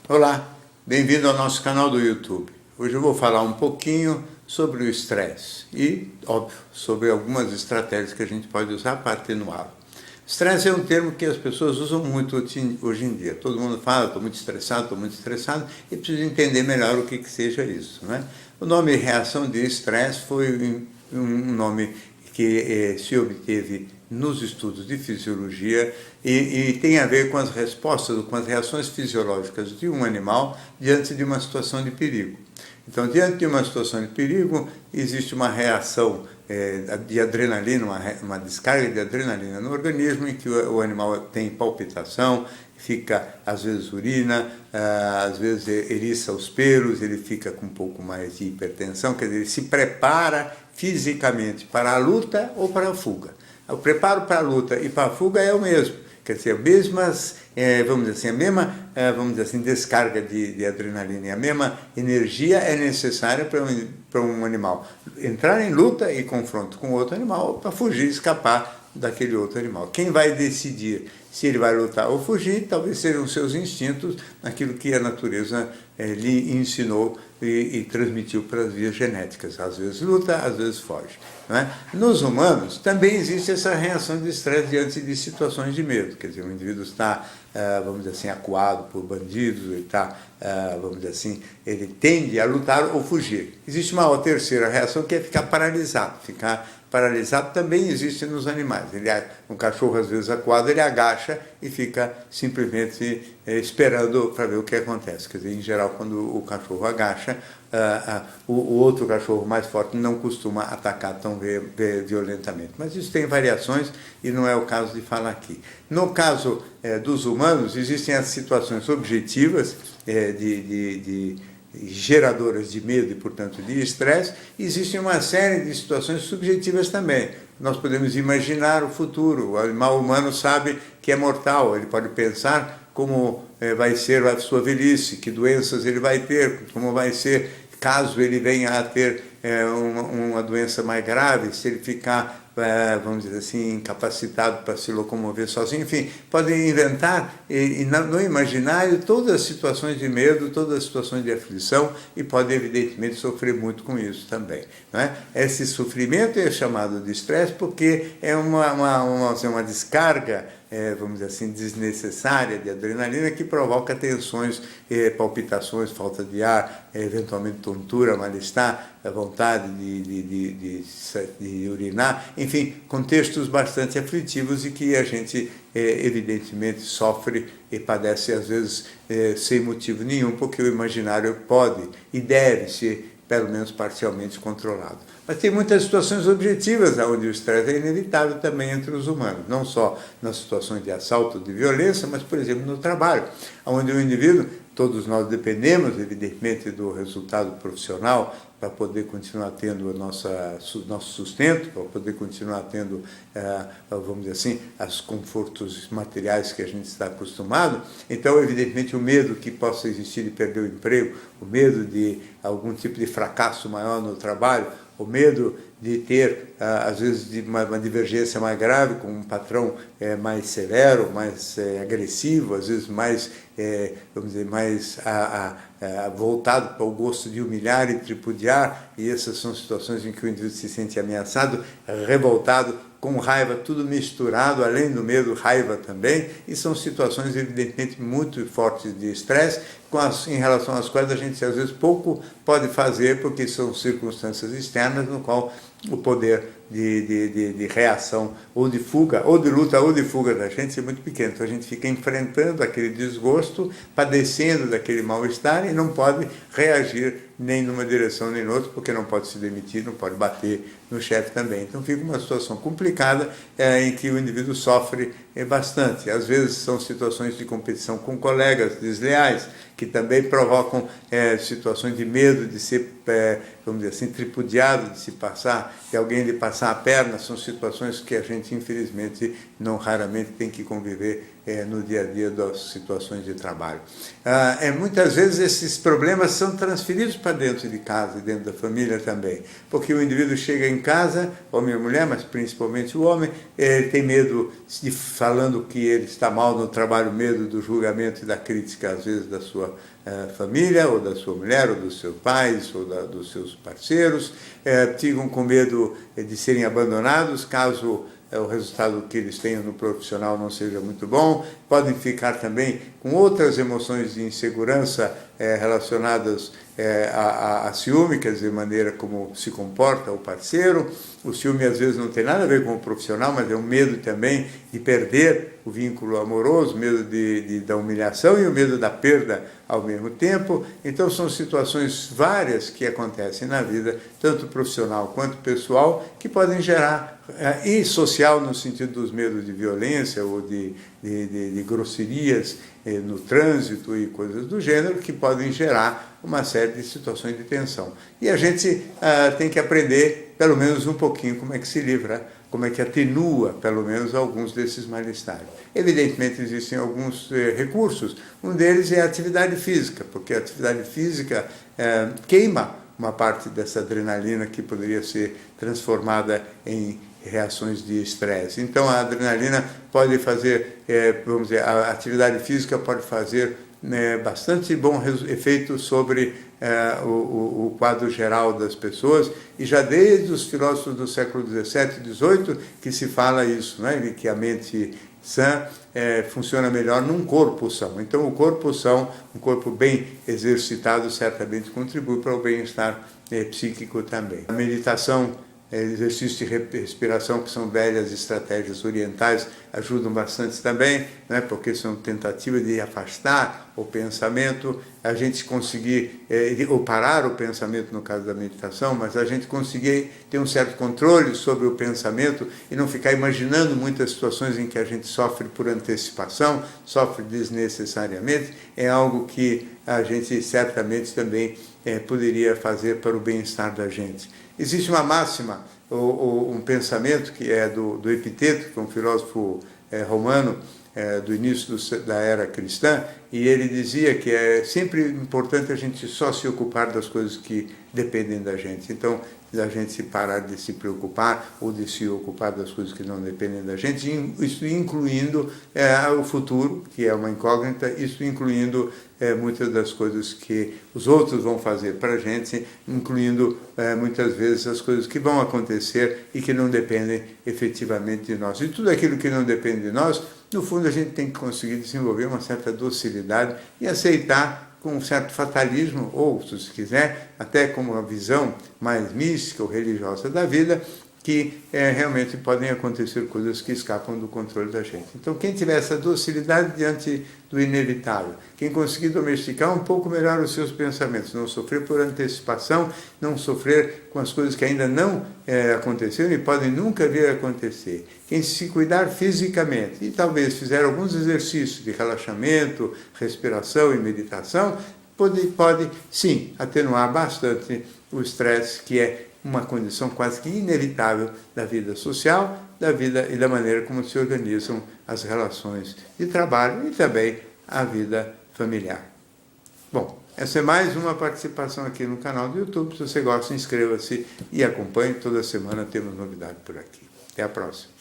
Olá, bem-vindo ao nosso canal do YouTube. Hoje eu vou falar um pouquinho sobre o estresse e, óbvio, sobre algumas estratégias que a gente pode usar para atenuá-lo. Estresse é um termo que as pessoas usam muito hoje em dia. Todo mundo fala, estou muito estressado, e preciso entender melhor o que seja isso, né? O nome reação de estresse foi um nome que se obteve nos estudos de fisiologia e tem a ver com as respostas, com as reações fisiológicas de um animal diante de uma situação de perigo. Então, diante de uma situação de perigo, existe uma reação de adrenalina, uma descarga de adrenalina no organismo, em que o animal tem palpitação, às vezes urina, às vezes eriça os pelos, ele fica com um pouco mais de hipertensão, quer dizer, ele se prepara fisicamente para a luta ou para a fuga. O preparo para a luta e para a fuga é o mesmo, quer dizer, a mesma descarga de adrenalina e a mesma energia é necessária para um animal entrar em luta e confronto com outro animal para fugir, escapar daquele outro animal. Quem vai decidir se ele vai lutar ou fugir, talvez sejam seus instintos, aquilo que a natureza lhe ensinou e transmitiu para as vias genéticas. Às vezes luta, às vezes foge. Não é? Nos humanos também existe essa reação de estresse diante de situações de medo. Quer dizer, o indivíduo está, acuado por bandidos, ele está, ele tende a lutar ou fugir. Existe uma terceira reação que é ficar paralisado. Ficar paralisado também existe nos animais. Um cachorro, às vezes, acuado, ele agacha e fica simplesmente esperando para ver o que acontece. Quer dizer, em geral, quando o cachorro agacha, o outro cachorro mais forte não costuma atacar tão violentamente. Mas isso tem variações e não é o caso de falar aqui. No caso dos humanos, existem as situações objetivas geradoras de medo e, portanto, de estresse. Existe uma série de situações subjetivas também. Nós podemos imaginar o futuro. O animal humano sabe que é mortal, ele pode pensar como vai ser a sua velhice, que doenças ele vai ter, como vai ser caso ele venha a ter uma doença mais grave, se ele ficar, incapacitado para se locomover sozinho. Enfim, podem inventar no imaginário todas as situações de medo, todas as situações de aflição e podem, evidentemente, sofrer muito com isso também. Não é? Esse sofrimento é chamado de estresse porque é uma descarga, desnecessária de adrenalina que provoca tensões, palpitações, falta de ar, eventualmente tontura, mal-estar, a vontade de urinar, enfim, contextos bastante aflitivos e que a gente evidentemente sofre e padece às vezes sem motivo nenhum, porque o imaginário pode e deve ser pelo menos parcialmente controlado. Mas tem muitas situações objetivas onde o estresse é inevitável também entre os humanos, não só nas situações de assalto, de violência, mas, por exemplo, no trabalho, onde o indivíduo, todos nós dependemos, evidentemente, do resultado profissional para poder continuar tendo nosso sustento, para poder continuar tendo, os confortos materiais que a gente está acostumado. Então, evidentemente, o medo que possa existir de perder o emprego, o medo de algum tipo de fracasso maior no trabalho, o medo de ter, às vezes, uma divergência mais grave com um patrão mais severo, mais agressivo, às vezes mais, voltado para o gosto de humilhar e tripudiar, e essas são situações em que o indivíduo se sente ameaçado, revoltado, com raiva, tudo misturado, além do medo, raiva também, e são situações, evidentemente, muito fortes de estresse, em relação às quais a gente, às vezes, pouco pode fazer, porque são circunstâncias externas no qual o poder de reação, ou de fuga, ou de luta, ou de fuga da gente é muito pequeno. Então a gente fica enfrentando aquele desgosto, padecendo daquele mal-estar e não pode reagir nem numa direção nem noutra, porque não pode se demitir, não pode bater no chefe também. Então fica uma situação complicada em que o indivíduo sofre bastante. Às vezes são situações de competição com colegas desleais, que também provocam situações de medo de ser, tripudiado, de alguém lhe passar a perna. São situações que a gente, infelizmente, não raramente tem que conviver no dia a dia das situações de trabalho. Muitas vezes esses problemas são transferidos para dentro de casa e dentro da família também, porque o indivíduo chega em casa, homem ou mulher, mas principalmente o homem, tem medo de falando que ele está mal no trabalho, medo do julgamento e da crítica, às vezes, da sua família, ou da sua mulher, ou dos seus pais, ou dos seus parceiros. Ficam com medo de serem abandonados, caso o resultado que eles tenham no profissional não seja muito bom. Podem ficar também com outras emoções de insegurança relacionadas a ciúme, quer dizer, maneira como se comporta o parceiro. O ciúme às vezes não tem nada a ver com o profissional, mas é um medo também de perder o vínculo amoroso, medo da humilhação e o medo da perda ao mesmo tempo. Então são situações várias que acontecem na vida, tanto profissional quanto pessoal, que podem gerar, e social no sentido dos medos de violência ou de grosserias no trânsito e coisas do gênero, que podem gerar uma série de situações de tensão. E a gente tem que aprender, pelo menos um pouquinho, como é que se livra, como é que atenua, pelo menos, alguns desses mal-estares. Evidentemente, existem alguns recursos. Um deles é a atividade física, porque a atividade física queima uma parte dessa adrenalina que poderia ser transformada em reações de estresse. Então, a adrenalina pode fazer, vamos dizer, a atividade física pode fazer bastante bom efeito sobre o quadro geral das pessoas, e já desde os filósofos do século XVII e XVIII que se fala isso, né? Que a mente sã funciona melhor num corpo são. Então, o corpo são, um corpo bem exercitado, certamente contribui para o bem-estar psíquico também. A meditação, exercícios de respiração, que são velhas estratégias orientais, ajudam bastante também, né, porque são tentativas de afastar o pensamento, a gente conseguir, ou parar o pensamento no caso da meditação, mas a gente conseguir ter um certo controle sobre o pensamento e não ficar imaginando muitas situações em que a gente sofre por antecipação, sofre desnecessariamente, é algo que a gente certamente também poderia fazer para o bem-estar da gente. Existe uma máxima, um pensamento que é do Epiteto, que é um filósofo romano do início da era cristã, e ele dizia que é sempre importante a gente só se ocupar das coisas que dependem da gente. Então, da gente parar de se preocupar ou de se ocupar das coisas que não dependem da gente, isso incluindo o futuro, que é uma incógnita, isso incluindo muitas das coisas que os outros vão fazer para a gente, incluindo muitas vezes as coisas que vão acontecer e que não dependem efetivamente de nós. E tudo aquilo que não depende de nós, no fundo a gente tem que conseguir desenvolver uma certa docilidade e aceitar com um certo fatalismo, ou, se você quiser, até com uma visão mais mística ou religiosa da vida, que realmente podem acontecer coisas que escapam do controle da gente. Então, quem tiver essa docilidade diante do inevitável, quem conseguir domesticar um pouco melhor os seus pensamentos, não sofrer por antecipação, não sofrer com as coisas que ainda não aconteceram e podem nunca vir a acontecer, quem se cuidar fisicamente e talvez fizer alguns exercícios de relaxamento, respiração e meditação, pode sim atenuar bastante o estresse, que é uma condição quase que inevitável da vida social, da vida e da maneira como se organizam as relações de trabalho e também a vida familiar. Bom, essa é mais uma participação aqui no canal do YouTube. Se você gosta, inscreva-se e acompanhe. Toda semana temos novidade por aqui. Até a próxima.